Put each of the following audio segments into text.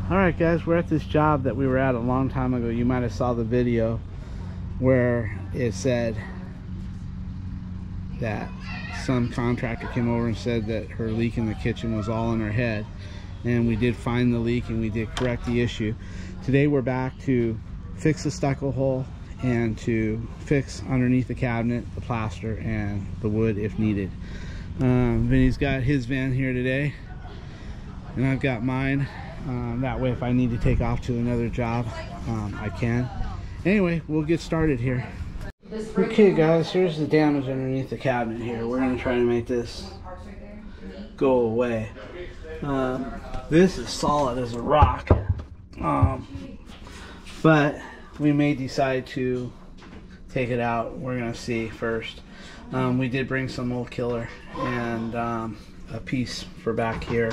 Alright guys, we're at this job that we were at a long time ago. You might have saw the video where it said that some contractor came over and said that her leak in the kitchen was all in her head. And we did find the leak and we did correct the issue. Today we're back to fix the stucco hole and to fix underneath the cabinet, the plaster, and the wood if needed. Vinny's got his van here today and I've got mine. That way if I need to take off to another job, I can. Anyway, we'll get started here. Okay guys, here's the damage underneath the cabinet here. We're going to try to make this go away. This is solid as a rock, but we may decide to take it out. We're going to see first. We did bring some old killer and a piece for back here.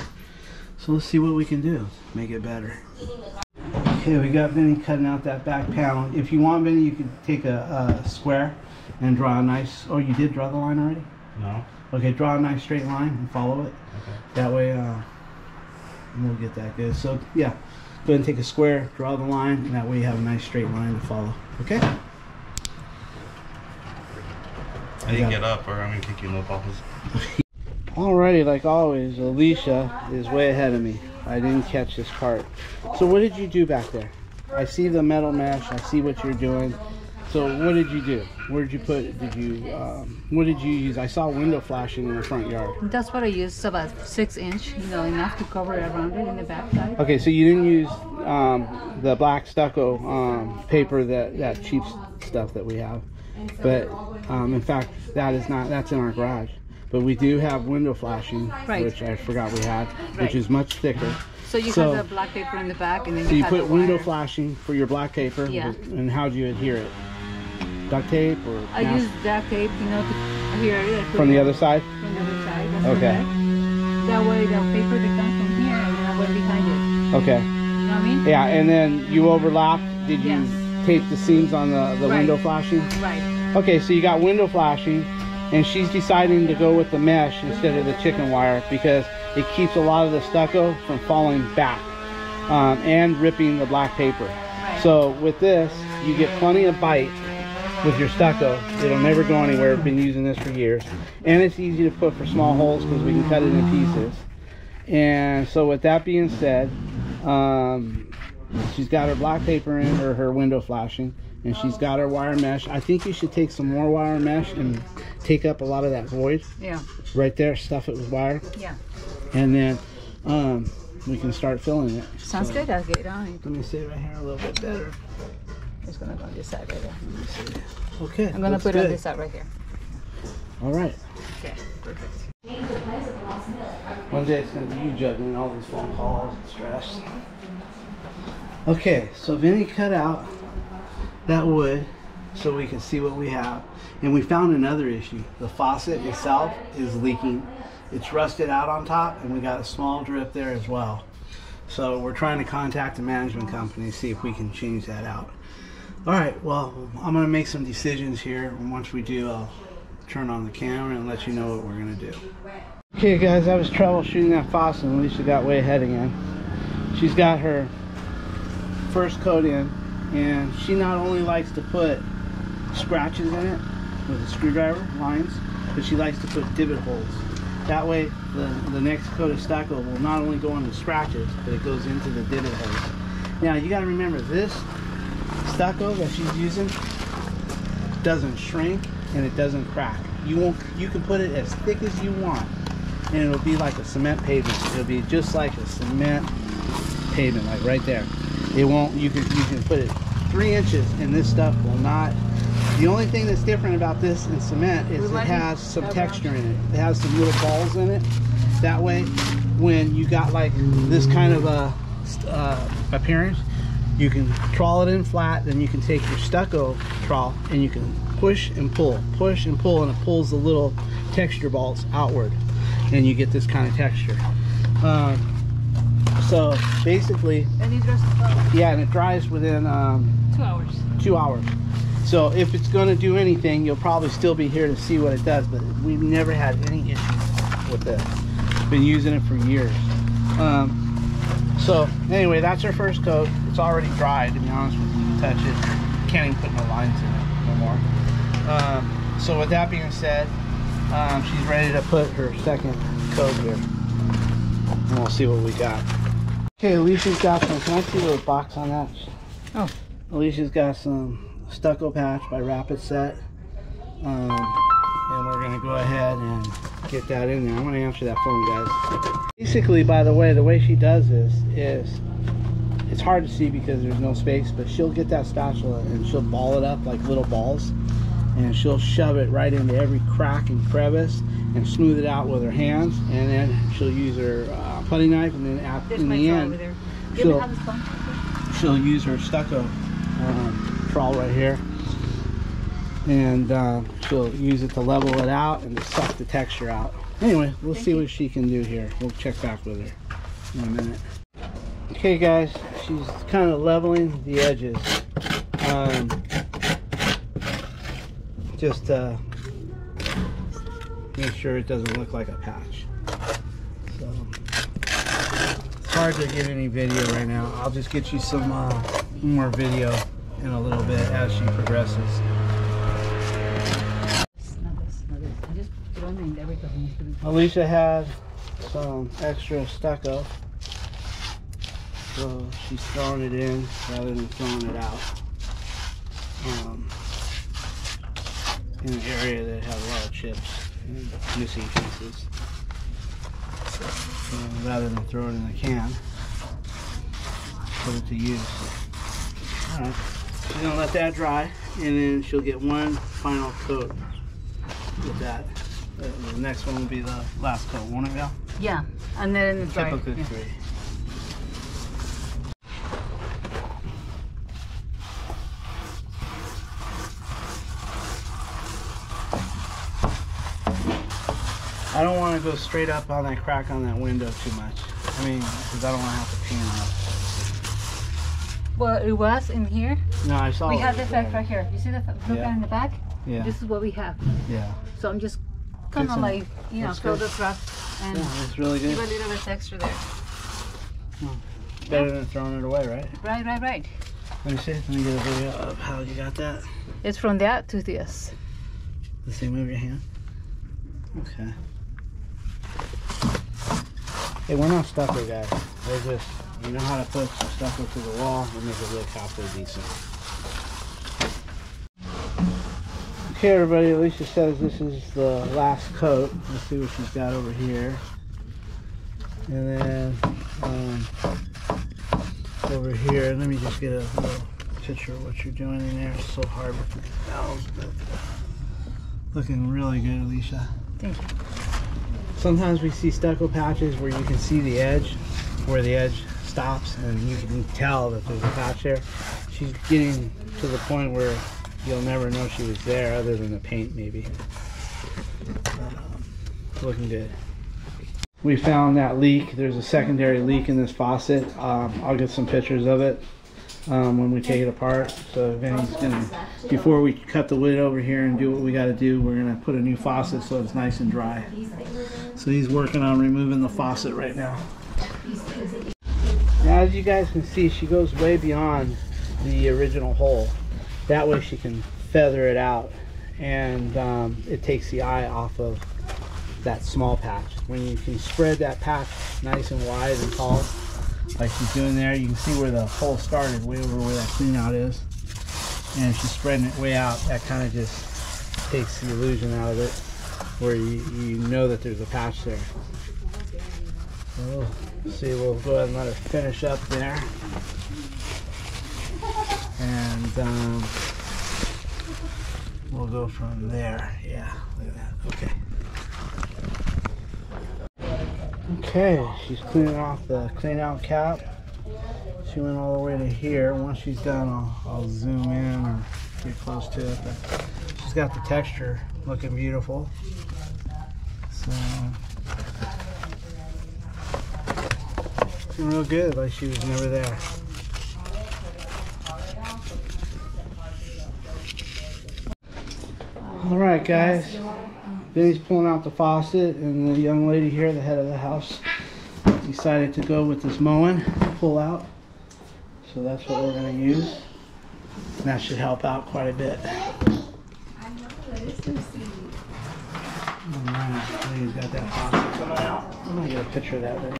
So let's see what we can do, make it better. Okay, we got Vinny cutting out that back panel. If you want, Vinny, you could take a square and draw a nice, oh, you did draw the line already? No. Okay, draw a nice straight line and follow it. Okay. That way we'll get that good. So yeah, go ahead and take a square, draw the line, and that way you have a nice straight line to follow. Okay? I didn't get up, or I'm going to kick you in the balls. Alrighty, like always, Alicia is way ahead of me. I didn't catch this part. So what did you do back there? I see the metal mesh. I see what you're doing. So what did you do? Where did you put it? Did you, what did you use? I saw window flashing in the front yard. That's what I used, about 6-inch, you know, enough to cover it around it in the back side. Okay, so you didn't use the black stucco paper, that cheap stuff that we have. But in fact, that's in our garage. But we do have window flashing, right, which I forgot we had, right, which is much thicker. So you have the black paper in the back, and then you put window flashing for your black paper. Yeah. And how do you adhere it? Duct tape or? I use duct tape, you know, to adhere it. From the other side? From the other side. That's okay. Correct. That way the paper that comes from here and then I went behind it. Okay. You know what I mean? Yeah, and then you overlapped. Did you tape the seams on the right, window flashing? Right. Okay, so you got window flashing. And she's deciding to go with the mesh instead of the chicken wire because it keeps a lot of the stucco from falling back and ripping the black paper. Right. So with this, you get plenty of bite with your stucco. It'll never go anywhere. I've been using this for years. And it's easy to put for small holes because we can cut it in pieces. And so with that being said, she's got her black paper in, or her window flashing. And she's got her wire mesh. I think you should take some more wire mesh and take up a lot of that void. Yeah. Right there, stuff it with wire. Yeah. And then we can start filling it. Sounds good. I'll get it on. Let me see right here a little bit better. It's gonna go on this side right there. Let me see. Okay. I'm gonna put it on this side right here. All right. Okay. Perfect. One day it's gonna be you juggling all these phone calls and stress. Okay, so Vinny cut out that wood so we can see what we have, and we found another issue. The faucet itself is leaking. It's rusted out on top, and we got a small drip there as well. So we're trying to contact the management company, see if we can change that out. All right, well, I'm gonna make some decisions here, and once we do, I'll turn on the camera and let you know what we're gonna do. Okay guys, I was troubleshooting that faucet and Alicia got way ahead again. She's got her first coat in, and she not only likes to put scratches in it with a screwdriver lines, but she likes to put divot holes. That way the next coat of stucco will not only go on the scratches, but it goes into the divot holes. Now you got to remember, this stucco that she's using doesn't shrink and it doesn't crack. You can put it as thick as you want and it'll be like a cement pavement. It'll be just like a cement pavement, like right there. It won't, you can put it 3 inches and this stuff will not. The only thing that's different about this in cement is it has some texture in it. It has some little balls in it. That way, when you got like this kind of a appearance, you can trawl it in flat, then you can take your stucco trowel and you can push and pull, and it pulls the little texture balls outward, and you get this kind of texture. So basically, and it dries well. Yeah, and it dries within 2 hours. 2 hours. So if it's going to do anything, you'll probably still be here to see what it does, but we've never had any issues with this. Been using it for years. So anyway, that's her first coat. It's already dry, to be honest with you. You touch it, can't even put no lines in it no more. So with that being said, she's ready to put her second coat here. And we'll see what we got. Okay, Alicia's got some, can I see the box on that? Oh. Alicia's got some stucco patch by Rapid Set. And we're gonna go ahead and get that in there. I'm gonna answer that phone, guys. Basically, by the way she does this is, it's hard to see because there's no space, but she'll get that spatula and she'll ball it up like little balls, and she'll shove it right into every crack and crevice and smooth it out with her hands, and then she'll use her putty knife, and then in the end she'll use her stucco trowel right here, and she'll use it to level it out and to suck the texture out. Anyway, we'll see what she can do here. We'll check back with her in a minute. Okay guys, she's kind of leveling the edges, just to make sure it doesn't look like a patch. So it's hard to get any video right now. I'll just get you some more video in a little bit as she progresses. Alicia had some extra stucco, so she's throwing it in rather than throwing it out in an area that has a lot of chips and missing pieces. So rather than throw it in the can, put it to use. Alright, she's gonna let that dry, and then she'll get one final coat with that. The next one will be the last coat, won't it, Val? Yeah, and then it's dry. Typically Yeah. 3. I don't want to go straight up on that crack on that window too much. I mean, because I don't want to have to paint it up. Well, it was in here. No, I saw We it had the was effect there. right here. You see the look Yeah. in the back? Yeah. This is what we have. Yeah. So I'm just kind of like, you know, That's fill good. the crack and Yeah, it's really give good. a little bit extra there. Better than throwing it away, right? Right. Let me see. Let me get a video of how you got that. It's from that to this. Let's see, move your hand. Okay. Hey, we're not stucco guys. We're just, you know how to put some stucco to the wall and make it look halfway decent. Okay everybody, Alicia says this is the last coat. Let's see what she's got over here. And then over here, let me just get a little picture of what you're doing in there. It's so hard with the valves, but looking really good, Alicia. Thank you. Sometimes we see stucco patches where you can see the edge, where the edge stops, and you can tell that there's a patch there. She's getting to the point where you'll never know she was there other than the paint maybe. Looking good. We found that leak. There's a secondary leak in this faucet. I'll get some pictures of it when we take it apart. So Vinny's gonna, before we cut the lid over here and do what we got to do, we're gonna put a new faucet so it's nice and dry. So he's working on removing the faucet right now. Now as you guys can see, she goes way beyond the original hole. That way she can feather it out, and it takes the eye off of that small patch. When you can spread that patch nice and wide and tall, like she's doing there, you can see where the hole started, way over where that clean out is, and she's spreading it way out. That kind of just takes the illusion out of it, where you know that there's a patch there. So we'll see, we'll go ahead and let her finish up there, and we'll go from there. Yeah, look at that. Okay. Okay, she's cleaning off the clean out cap. She went all the way to here. Once she's done, I'll zoom in or get close to it. But she's got the texture looking beautiful. So, looking real good, like she was never there. All right, guys. Vinny's pulling out the faucet, and the young lady here, the head of the house, decided to go with this Moen pull out. So that's what we're going to use. And that should help out quite a bit. He's got that faucet coming out. I'm going to get a picture of that there.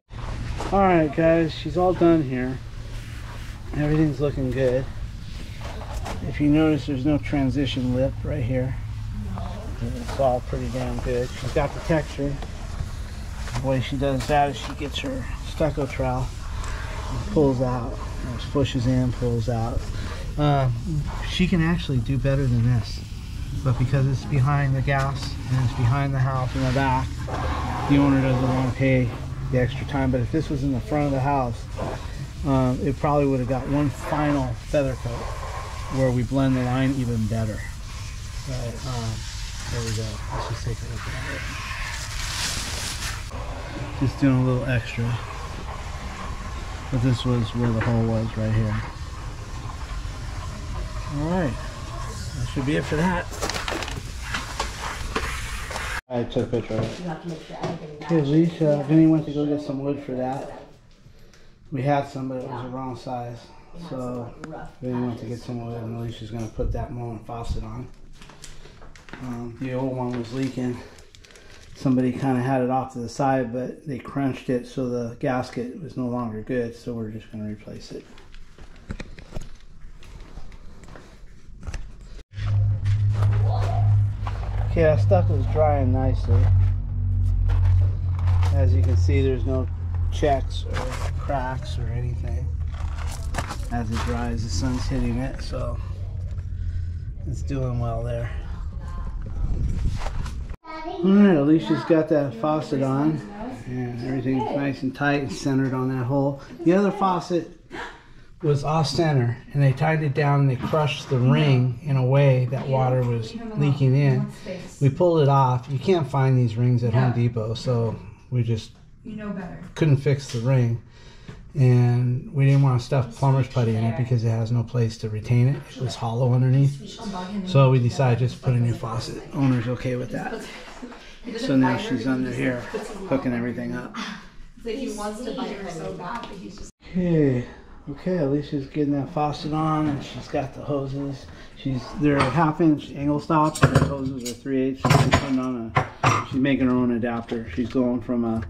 Alright guys, she's all done here. Everything's looking good. If you notice, there's no transition lip right here. It's all pretty damn good. She's got the texture. The way she does that is she gets her stucco trowel and pulls out. Pushes in, pulls out. She can actually do better than this. But because it's behind the gas and it's behind the house in the back, the owner doesn't want to pay the extra time. But if this was in the front of the house, it probably would have got one final feather coat where we blend the line even better. But there we go. Let's just take a look at it. Just doing a little extra. But this was where the hole was, right here. Alright. That should be it for that. I took a picture of it. Okay, Alicia, Vinny went to go get some wood for that. We had some, but it was the wrong size. So Vinny went to get some wood, and Alicia's going to put that Moen faucet on. The old one was leaking. Somebody kind of had it off to the side, but they crunched it so the gasket was no longer good, so we're just going to replace it. Okay, that stucco is drying nicely. As you can see, there's no checks or cracks or anything. As it dries, the sun's hitting it, so it's doing well there. Alright, Alicia's got that faucet on, and everything's nice and tight and centered on that hole. The other faucet was off center, and they tightened it down and they crushed the ring in a way that water was leaking in. We pulled it off. You can't find these rings at Home Depot, so we just couldn't fix the ring. And we didn't want to stuff plumber's putty in it because it has no place to retain it. It was hollow underneath. So we decided just to put a new faucet. Owner's okay with that. So now she's under here hooking everything up. Okay, Alicia's getting that faucet on, and she's got the hoses. They're 1/2 inch angle stops, and the hoses are 3/8. She's putting on she's making her own adapter. She's going from a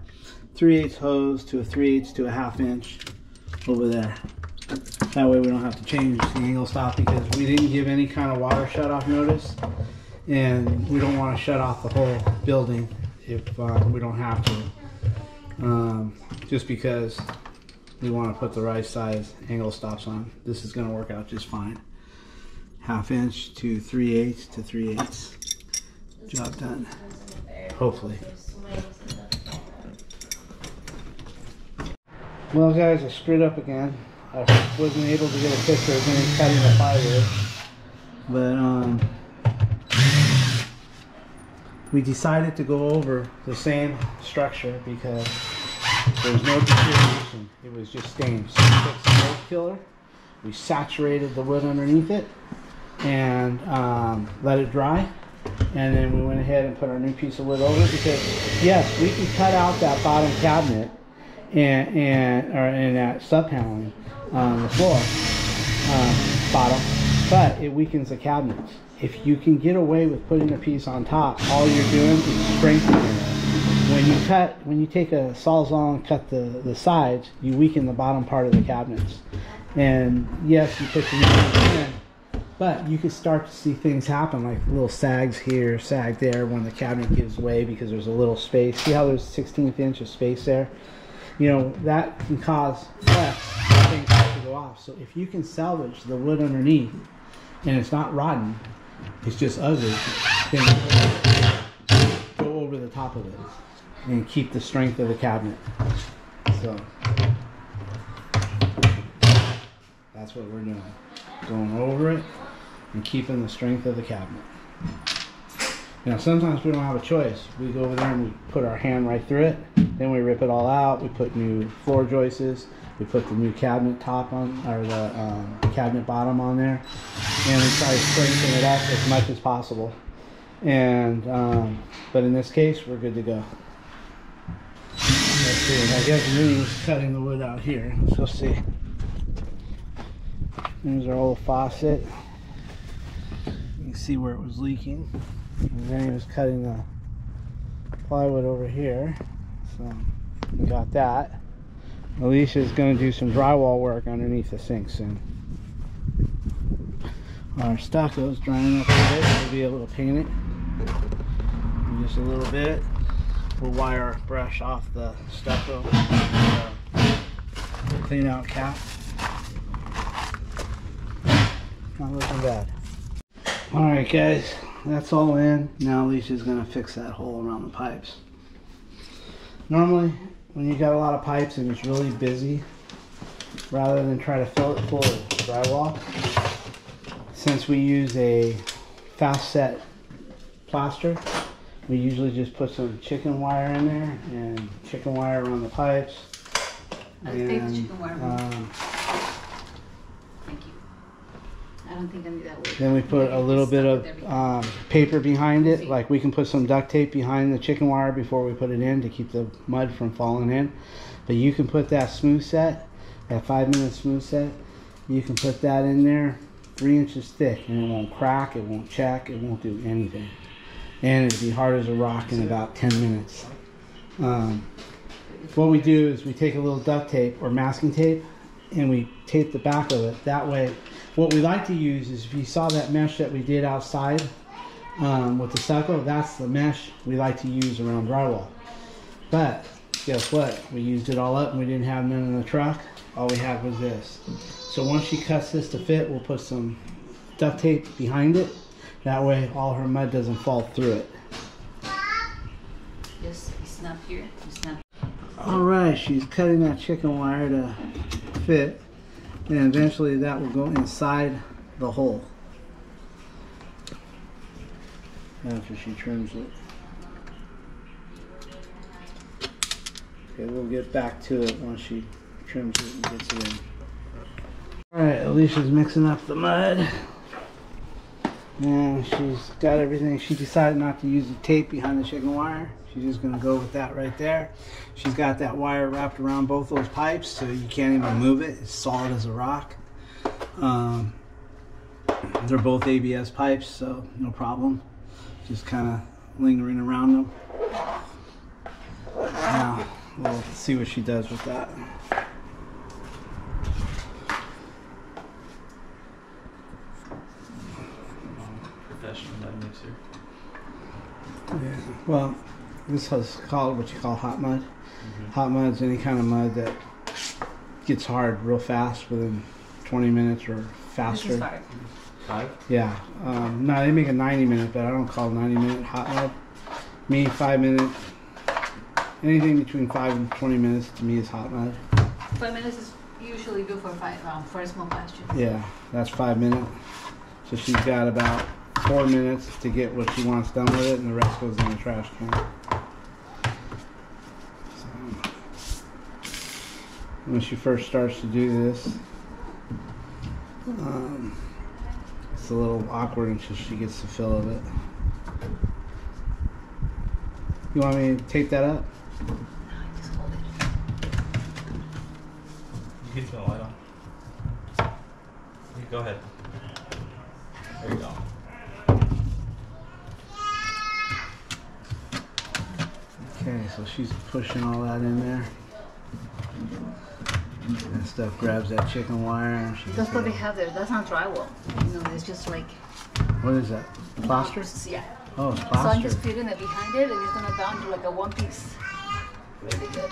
3/8 hose to a 3/8 to a 1/2 inch over there. That way we don't have to change the angle stop, because we didn't give any kind of water shut off notice, and we don't want to shut off the whole building if we don't have to. Just because we want to put the right size angle stops on. This is going to work out just fine. 1/2 inch to 3/8 to 3/8. Job done. Hopefully. Well guys, I screwed up again. I wasn't able to get a picture of me cutting the fiber, but we decided to go over the same structure because there's no deterioration. It was just stained. So we took some mold killer, we saturated the wood underneath it, and let it dry. And then we went ahead and put our new piece of wood over it, because yes, we can cut out that bottom cabinet and that sub paneling on the floor bottom, but it weakens the cabinets. If you can get away with putting a piece on top, all you're doing is strengthening it. When you take a sawzall and cut the sides, you weaken the bottom part of the cabinets. And yes, you put the new piece in, but you can start to see things happen, like little sags here, sag there, when the cabinet gives way because there's a little space. See how there's 1/16 inch of space there? You know, that can cause things to go off. So if you can salvage the wood underneath and it's not rotten, it's just ugly, then go over the top of it and keep the strength of the cabinet. So that's what we're doing. Going over it and keeping the strength of the cabinet. Now sometimes we don't have a choice. We go over there and we put our hand right through it, then we rip it all out, we put new floor joists, we put the new cabinet top on, or the cabinet bottom on there, and we try to strengthen it up as much as possible. And but in this case, we're good to go. Let's see. I guess Vinny was cutting the wood out here. Let's go see. There's our old faucet. You can see where it was leaking. And then he was cutting the plywood over here. So we got that. Alicia's going to do some drywall work underneath the sink soon. Our stucco is drying up a little bit. We'll be able to paint it in just a little bit. We'll wire our brush off the stucco clean out cap. Not looking bad. Alright guys, that's all in. Now Alicia's going to fix that hole around the pipes. Normally, when you got a lot of pipes and it's really busy, rather than try to fill it full of drywall, since we use a fast set plaster, we usually just put some chicken wire in there and chicken wire around the pipes. I'll take the chicken wire. Thank you. I don't think I need that wood. Then we put a little bit of paper behind it, like we can put some duct tape behind the chicken wire before we put it in to keep the mud from falling in. But you can put that smooth set, that 5-minute smooth set, you can put that in there 3 inches thick and it won't crack, it won't check, it won't do anything. And it'll be hard as a rock in about 10 minutes. What we do is we take a little duct tape or masking tape and we tape the back of it. That way, what we like to use is, if you saw that mesh that we did outside with the stucco, that's the mesh we like to use around drywall. But guess what? We used it all up and we didn't have none in the truck. All we had was this. So once she cuts this to fit, we'll put some duct tape behind it. That way all her mud doesn't fall through it. Just snap here. Snap. Alright, she's cutting that chicken wire to fit, and eventually that will go inside the hole after she trims it. Okay, we'll get back to it once she trims it and gets it in. Alright, Alicia's mixing up the mud. And she's got everything. She decided not to use the tape behind the chicken wire. She's just going to go with that right there. She's got that wire wrapped around both those pipes so you can't even move it. It's solid as a rock. They're both ABS pipes, so no problem. Just kind of lingering around them. Now we'll see what she does with that. Mixer. Yeah. Well, this is called what you call hot mud. Hot mud's any kind of mud that gets hard real fast within 20 minutes or faster. This is 5? Yeah. No, they make a 90-minute, but I don't call it 90-minute hot mud. Me, 5 minutes. Anything between 5 and 20 minutes to me is hot mud. 5 minutes is usually good for for a small pasture. Yeah, that's 5 minutes. So she's got about 4 minutes to get what she wants done with it, and the rest goes in the trash can. So, when she first starts to do this, it's a little awkward until she gets the feel of it. You want me to tape that up? No, just hold it. You can turn the light on. You go ahead. There you go. Okay, so she's pushing all that in there. That stuff grabs that chicken wire and she That's what they have there. That's not drywall. You know, it's just like... What is that? Plaster? Yeah. Oh, it's So I'm plaster. just fitting it behind it, and it's gonna bound to like a one piece. Really good.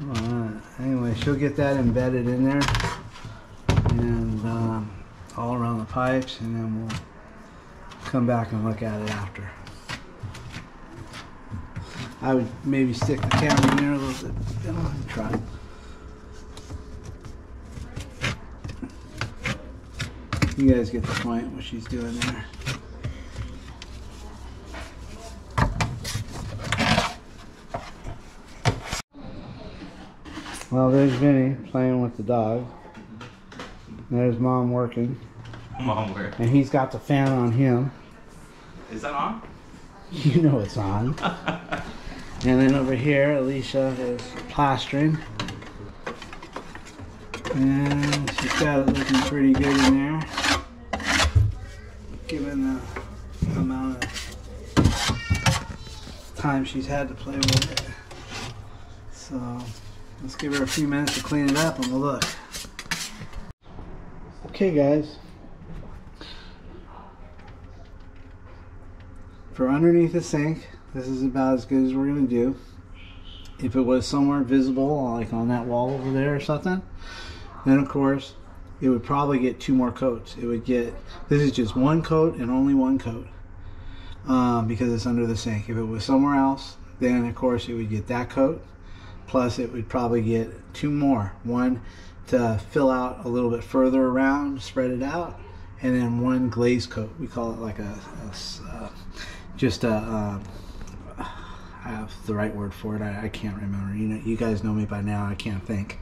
Alright. Anyway, she'll get that embedded in there and all around the pipes, and then we'll come back and look at it after. I would maybe stick the camera in there a little bit. Try. You guys get the point what she's doing there. Well, there's Vinny playing with the dog. There's Mom working. Mom, where? And he's got the fan on him. Is that on? You know it's on. And then over here, Alicia is plastering. And she's got it looking pretty good in there, given the amount of time she's had to play with it. So let's give her a few minutes to clean it up and we'll look. Okay guys, for underneath the sink, this is about as good as we're going to do. If it was somewhere visible, like on that wall over there or something, then of course it would probably get 2 more coats. It would get, this is just 1 coat and only 1 coat because it's under the sink. If it was somewhere else, then of course it would get that coat, plus it would probably get 2 more. 1 to fill out a little bit further around, spread it out, and then 1 glaze coat. We call it like I have the right word for it. I can't remember. You know, you guys know me by now. I can't think.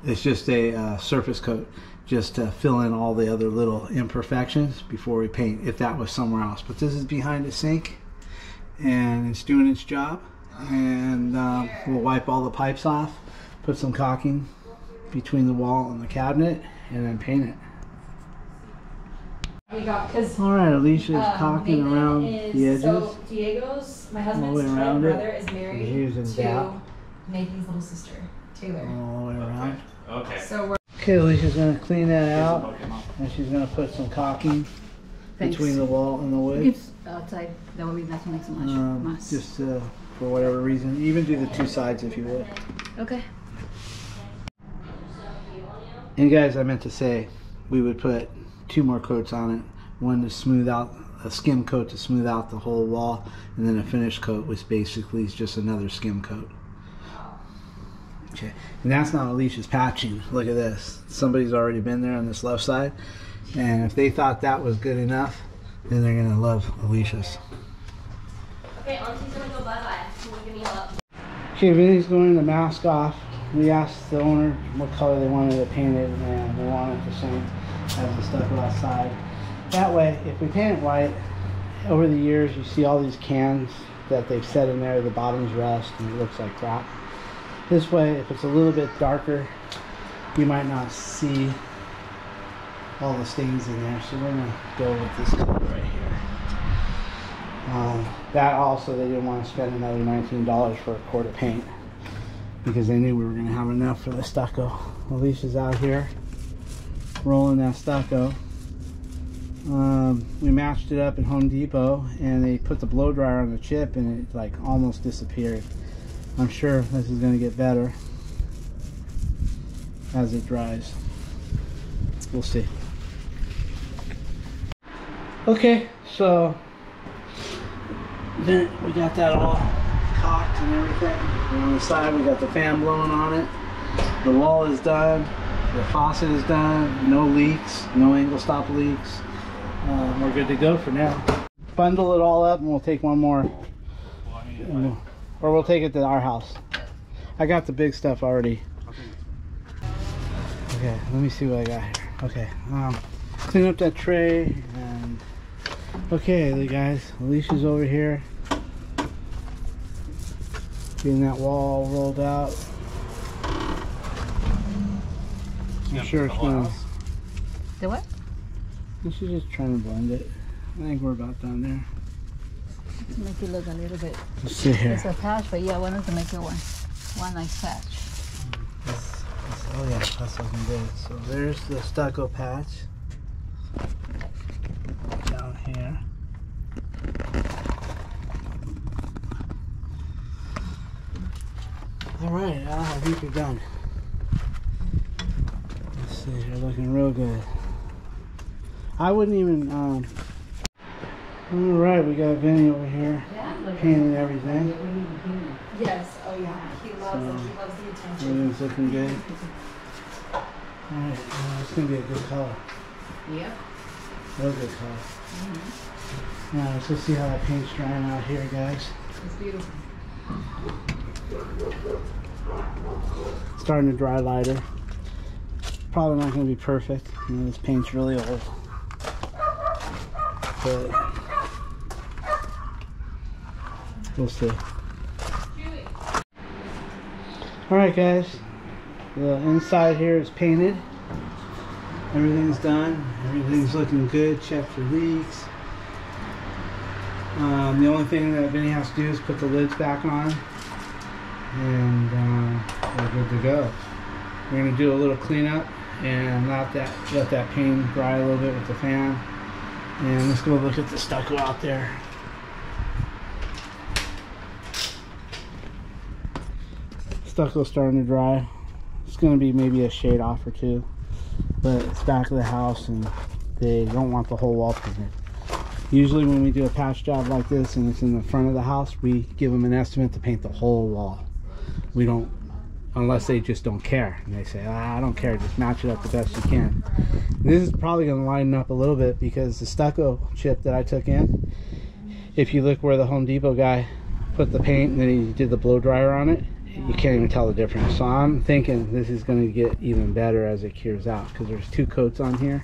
It's just a surface coat, just to fill in all the other little imperfections before we paint, if that was somewhere else. But this is behind the sink, and it's doing its job. And we'll wipe all the pipes off, put some caulking between the wall and the cabinet, and then paint it. All right, Alicia's caulking around the edges. So Diego's, my husband's twin brother, is married to Nathan's little sister, Taylor. All the way around. Okay. So we're Okay, Alicia's gonna clean that out, and she's gonna put some caulking between the wall and the wood. It's outside. That way not to make so much mess. Just for whatever reason. Even do the 2 sides if you would. Okay. And guys, I meant to say we would put 2 more coats on it. 1 to smooth out, a skim coat to smooth out the whole wall, and then a finish coat, which basically is just another skim coat. Okay, and that's not Alicia's patching. Look at this. Somebody's already been there on this left side, and if they thought that was good enough, then they're gonna love Alicia's. okay. Auntie's gonna go bye-bye. Can you give me up? Okay, Vinny's going to mask off. We asked the owner what color they wanted to paint it, and they wanted the same as the stucco outside. That way, if we paint it white, over the years you see all these cans that they've set in there, the bottoms rust and it looks like crap. This way, if it's a little bit darker, you might not see all the stains in there. So we're gonna go with this color right here. That also, they didn't want to spend another $19 for a quart of paint because they knew we were gonna have enough for the stucco. Alicia's out here rolling that stucco. We matched it up at Home Depot, and they put the blow dryer on the chip, and it like almost disappeared. I'm sure this is going to get better as it dries. We'll see. Okay, so then we got that all caulked and everything. And on the side we got the fan blowing on it. The wall is done. The faucet is done. No leaks, no angle stop leaks. We're good to go for now. Bundle it all up and we'll take one more. Or we'll take it to our house. I got the big stuff already. Okay, let me see what I got here. Okay, clean up that tray and okay, guys, Alicia's over here getting that wall rolled out. I'm sure it's gonna. The what? She's just trying to blend it. I think we're about done there. To make it look a little bit. Let's see here. It's a patch, but yeah, I wanted to make it one nice patch. Oh yeah, that's looking good. So there's the stucco patch down here. All right, I think you're done. Let's see, you're looking real good. I wouldn't even. All right, we got Vinny over here painting everything. Yes. Oh yeah. He loves it. He loves the attention. Everything's looking good. All right, it's gonna be a good color. Yep. Real good color. Now let's just see how that paint's drying out here, guys. It's beautiful. Starting to dry lighter. Probably not going to be perfect. You know, this paint's really old. But we'll see. Alright guys, the inside here is painted. Everything's done. Everything's looking good. Check for leaks. The only thing that Vinny has to do is put the lids back on, and we're good to go. We're going to do a little cleanup and let that paint dry a little bit with the fan. And let's go look at the stucco out there. Stucco's starting to dry. It's going to be maybe a shade off or two, but it's back of the house and they don't want the whole wall painted. Usually when we do a patch job like this and it's in the front of the house, we give them an estimate to paint the whole wall. We don't, unless they just don't care and they say, I don't care, just match it up the best you can. This is probably going to lighten up a little bit because the stucco chip that I took in, if you look where the Home Depot guy put the paint and then he did the blow dryer on it, you can't even tell the difference. So I'm thinking this is going to get even better as it cures out because there's 2 coats on here.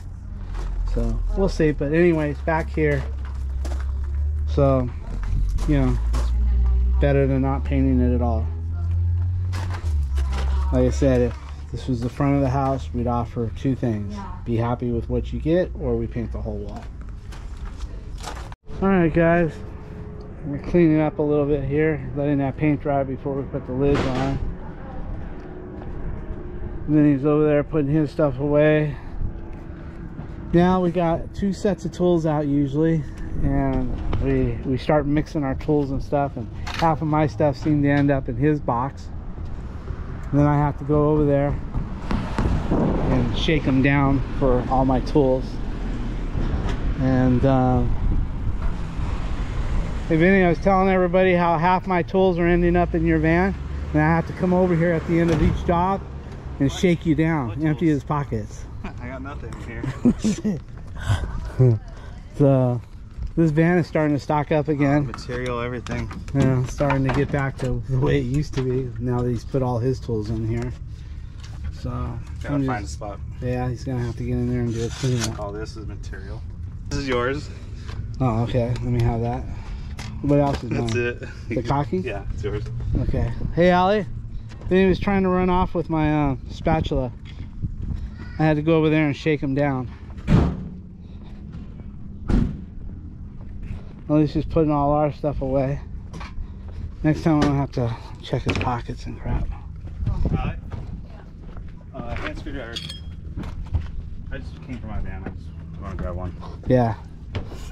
So we'll see. But anyways, back here, so you know, it's better than not painting it at all. Like I said, if this was the front of the house, we'd offer 2 things: be happy with what you get, or we paint the whole wall. All right guys, we're cleaning up a little bit here, letting that paint dry before we put the lids on. And then he's over there putting his stuff away. Now we got 2 sets of tools out usually, and we start mixing our tools and stuff, and half of my stuff seemed to end up in his box. And then I have to go over there and shake them down for all my tools. And hey Vinny, I was telling everybody how half my tools are ending up in your van, and I have to come over here at the end of each job and shake you down, empty his pockets. I got nothing here. So this van is starting to stock up again. Material, everything. Yeah, starting to get back to the way it used to be now that he's put all his tools in here. So gotta find a spot. Yeah, he's gonna have to get in there and do a cleanup. All this is material. This is yours. Oh, okay. Let me have that. What else is mine? That's it. The caulking? Yeah, it's yours. Okay. Hey, Allie. Then he was trying to run off with my spatula. I had to go over there and shake him down. At least he's putting all our stuff away. Next time I don't have to check his pockets and crap. Hand screwdriver. I just came from my van. I just want to grab one. Yeah.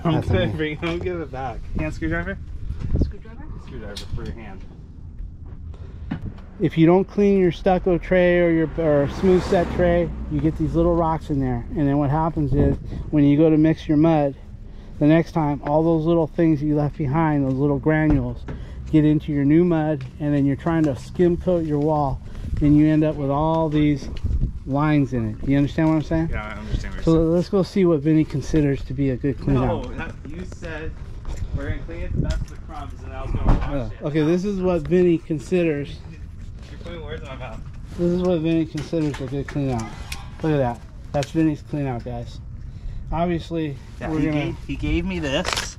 I'm gonna bring him, give it back. Hand screwdriver? Screwdriver? Screwdriver for your hand. If you don't clean your stucco tray or your smooth set tray, you get these little rocks in there. And then what happens is when you go to mix your mud, the next time all those little things you left behind, those little granules, get into your new mud, and then you're trying to skim coat your wall, and you end up with all these lines in it. You understand what I'm saying? Yeah, I understand what So you're saying. let's go see what Vinny considers to be a good clean out. No, you said we're gonna clean it. That's the crumbs, and I was gonna wash it. Okay, this is what Vinny considers. You're putting words in my mouth. This is what Vinny considers a good clean out. Look at that. That's Vinny's clean out, guys. Obviously, Yeah, he gave me this.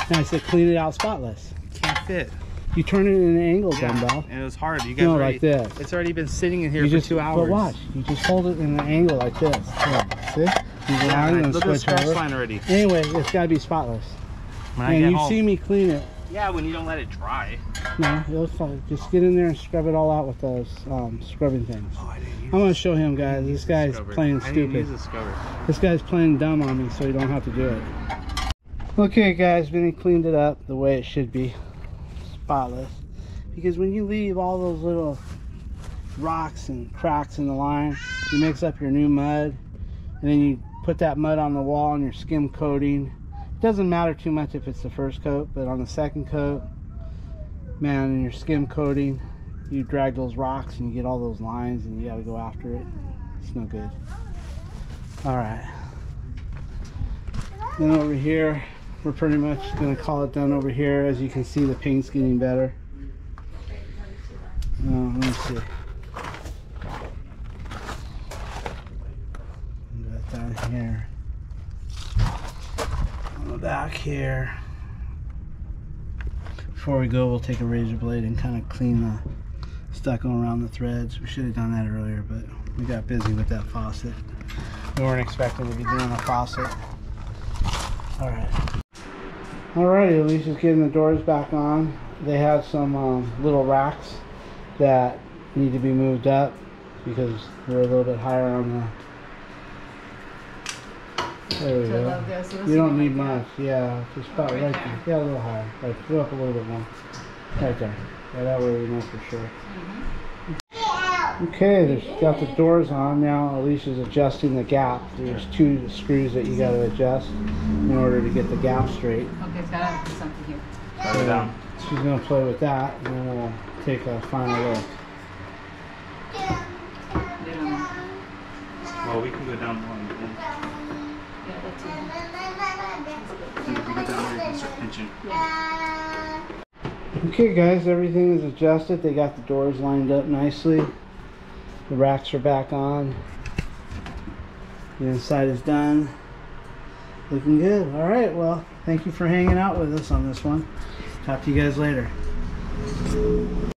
and I said clean it out spotless. Can't fit. You turn it in an angle, dumbbell. And it was hard. You guys No, already, like this. It's already been sitting in here You for 2 hours. But watch, you just hold it in an angle like this. Yeah, see? You go Yeah, on and look at the switch scratch over. line already. Anyway, it's got to be spotless. When I And get you home. see me clean it. Yeah, when you don't let it dry. No, it'll fine. Just get in there and scrub it all out with those scrubbing things. Oh, I didn't use I'm going to show him, guys. This guy's playing I didn't use stupid. a scrubber. This guy's playing dumb on me, so you don't have to do it. Okay, guys, Vinny cleaned it up the way it should be. Spotless. Because when you leave all those little rocks and cracks in the line, you mix up your new mud, and then you put that mud on the wall and your skim coating. It doesn't matter too much if it's the first coat, but on the second coat, man, and your skim coating, you drag those rocks and you get all those lines and you got to go after it. It's no good. All right. Then over here, we're pretty much going to call it done over here. As you can see, the paint's getting better. Let me see. Got down here. On the back here. Before we go, we'll take a razor blade and kind of clean the stucco around the threads. We should have done that earlier, but we got busy with that faucet. We weren't expecting to be doing a faucet. Alright. Alrighty, Alicia's getting the doors back on. They have some little racks that need to be moved up because they're a little bit higher on the... There we go. You don't need much. Yeah, just about right there. Yeah, a little higher. Right, go up a little bit more. Right there. Yeah, that way we know for sure. Okay, they've got the doors on now. Alicia's adjusting the gap. There's 2 screws that you got to adjust in order to get the gap straight. Okay, it's got to put something here. Put it down. She's going to play with that, and then we'll take a final look. Well, we can go down one. Yeah, that's it. And if we go down there, you can start pinching. Okay guys, everything is adjusted. They got the doors lined up nicely. The racks are back on. The inside is done. Looking good. Alright, well, thank you for hanging out with us on this one. Talk to you guys later.